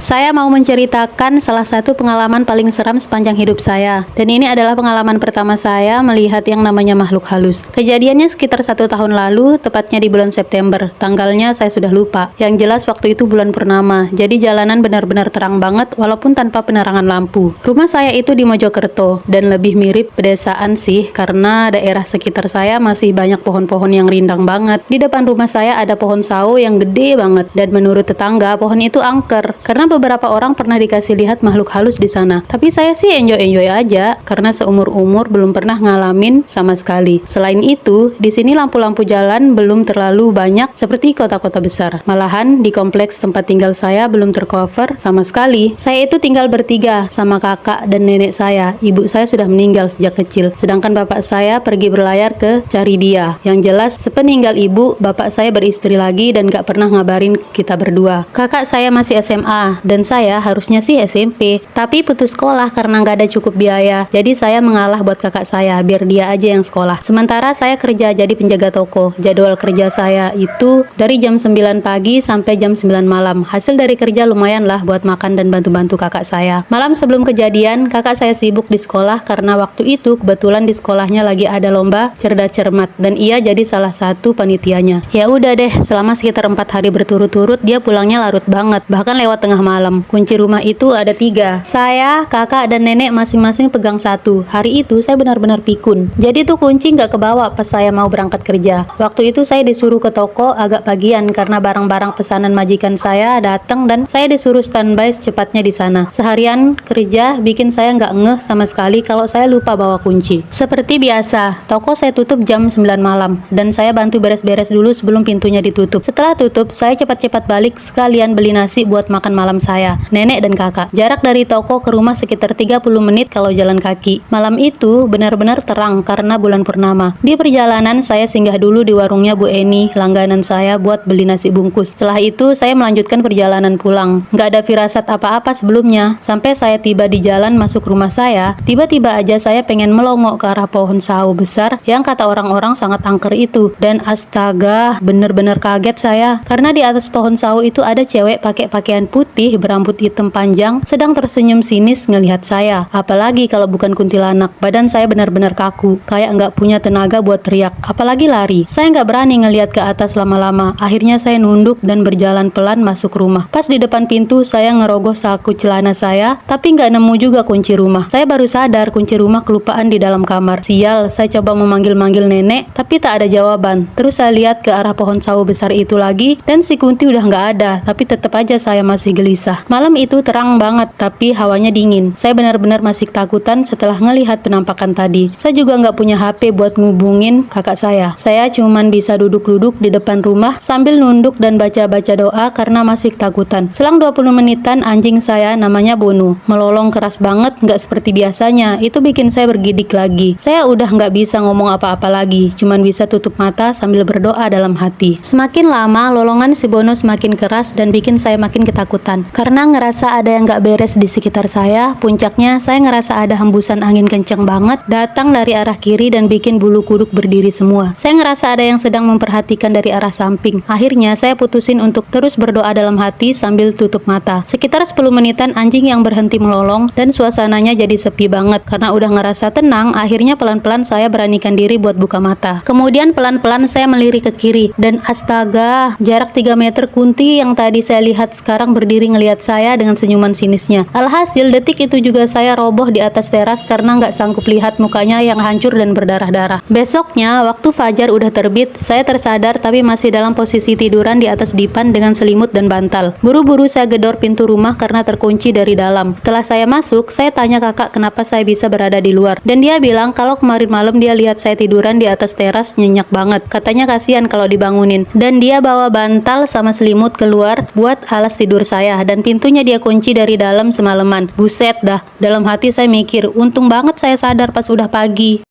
Saya mau menceritakan salah satu pengalaman paling seram sepanjang hidup saya. Dan ini adalah pengalaman pertama saya melihat yang namanya makhluk halus. Kejadiannya sekitar 1 tahun lalu, tepatnya di bulan September. Tanggalnya saya sudah lupa. Yang jelas waktu itu bulan purnama. Jadi jalanan benar-benar terang banget walaupun tanpa penerangan lampu. Rumah saya itu di Mojokerto dan lebih mirip pedesaan sih, karena daerah sekitar saya masih banyak pohon-pohon yang rindang banget. Di depan rumah saya ada pohon sawo yang gede banget, dan menurut tetangga pohon itu angker karena beberapa orang pernah dikasih lihat makhluk halus di sana. Tapi saya sih enjoy aja karena seumur-umur belum pernah ngalamin sama sekali. Selain itu, di sini lampu-lampu jalan belum terlalu banyak seperti kota-kota besar. Malahan di kompleks tempat tinggal saya belum tercover sama sekali. Saya itu tinggal bertiga sama kakak dan nenek saya. Ibu saya sudah meninggal sejak kecil. Sedangkan bapak saya pergi berlayar ke cari dia. Yang jelas sepeninggal ibu, bapak saya beristri lagi dan gak pernah ngabarin kita berdua. Kakak saya masih SMA dan saya harusnya sih SMP, tapi putus sekolah karena nggak ada cukup biaya. Jadi saya mengalah buat kakak saya biar dia aja yang sekolah. Sementara saya kerja jadi penjaga toko. Jadwal kerja saya itu dari jam 9 pagi sampai jam 9 malam. Hasil dari kerja lumayan lah buat makan dan bantu-bantu kakak saya. Malam sebelum kejadian, kakak saya sibuk di sekolah karena waktu itu kebetulan di sekolahnya lagi ada lomba cerdas cermat dan ia jadi salah satu panitianya. Ya udah deh, selama sekitar 4 hari berturut-turut dia pulangnya larut banget, bahkan lewat tengah malam. Kunci rumah itu ada 3. Saya, kakak, dan nenek masing-masing pegang 1. Hari itu saya benar-benar pikun. Jadi tuh kunci nggak kebawa pas saya mau berangkat kerja. Waktu itu saya disuruh ke toko agak pagian karena barang-barang pesanan majikan saya datang dan saya disuruh standby secepatnya di sana. Seharian kerja bikin saya nggak ngeh sama sekali kalau saya lupa bawa kunci. Seperti biasa, toko saya tutup jam 9 malam dan saya bantu beres-beres dulu sebelum pintunya ditutup. Setelah tutup, saya cepat-cepat balik sekalian beli nasi buat makan malam saya, nenek dan kakak. Jarak dari toko ke rumah sekitar 30 menit kalau jalan kaki. Malam itu benar-benar terang karena bulan purnama. Di perjalanan saya singgah dulu di warungnya Bu Eni, langganan saya buat beli nasi bungkus. Setelah itu saya melanjutkan perjalanan pulang. Nggak ada firasat apa-apa sebelumnya. Sampai saya tiba di jalan masuk rumah saya, tiba-tiba aja saya pengen melongok ke arah pohon sawo besar yang kata orang-orang sangat angker itu. Dan astaga, bener-bener kaget saya karena di atas pohon sawo itu ada cewek pakai pakaian putih berambut hitam panjang sedang tersenyum sinis ngelihat saya. Apalagi kalau bukan kuntilanak. Badan saya benar-benar kaku, kayak nggak punya tenaga buat teriak, apalagi lari. Saya nggak berani ngelihat ke atas lama-lama. Akhirnya saya nunduk dan berjalan pelan masuk rumah. Pas di depan pintu saya ngerogoh saku celana saya, tapi nggak nemu juga kunci rumah. Saya baru sadar kunci rumah kelupaan di dalam kamar. Sial, saya coba memanggil-manggil nenek, tapi tak ada jawaban. Terus saya lihat ke arah pohon sawo besar itu lagi, dan si Kunti udah nggak ada, tapi tetap aja saya masih gelisah. Malam itu terang banget, tapi hawanya dingin. Saya benar-benar masih ketakutan setelah ngelihat penampakan tadi. Saya juga nggak punya HP buat ngubungin kakak saya. Saya cuman bisa duduk-duduk di depan rumah sambil nunduk dan baca-baca doa karena masih ketakutan. Selang 20 menitan anjing saya namanya Bono melolong keras banget, nggak seperti biasanya. Itu bikin saya bergidik lagi. Saya udah nggak bisa ngomong apa-apa lagi, cuman bisa tutup mata sambil berdoa dalam hati. Semakin lama lolongan si Bono semakin keras dan bikin saya makin ketakutan. Karena ngerasa ada yang gak beres di sekitar saya. Puncaknya saya ngerasa ada hembusan angin kenceng banget datang dari arah kiri dan bikin bulu kuduk berdiri semua. Saya ngerasa ada yang sedang memperhatikan dari arah samping. Akhirnya saya putusin untuk terus berdoa dalam hati sambil tutup mata. Sekitar 10 menitan anjing yang berhenti melolong dan suasananya jadi sepi banget. Karena udah ngerasa tenang, akhirnya pelan-pelan saya beranikan diri buat buka mata. Kemudian pelan-pelan saya melirik ke kiri dan astaga, jarak 3 meter Kunti yang tadi saya lihat sekarang berdiri ngelihat saya dengan senyuman sinisnya. Alhasil detik itu juga saya roboh di atas teras karena nggak sanggup lihat mukanya yang hancur dan berdarah-darah. Besoknya waktu fajar udah terbit, saya tersadar tapi masih dalam posisi tiduran di atas dipan dengan selimut dan bantal. Buru-buru saya gedor pintu rumah karena terkunci dari dalam. Setelah saya masuk, saya tanya kakak kenapa saya bisa berada di luar. Dan dia bilang kalau kemarin malam dia lihat saya tiduran di atas teras nyenyak banget. Katanya kasihan kalau dibangunin. Dan dia bawa bantal sama selimut keluar buat alas tidur saya dan pintunya dia kunci dari dalam semalaman. Buset dah, dalam hati saya mikir, untung banget saya sadar pas udah pagi.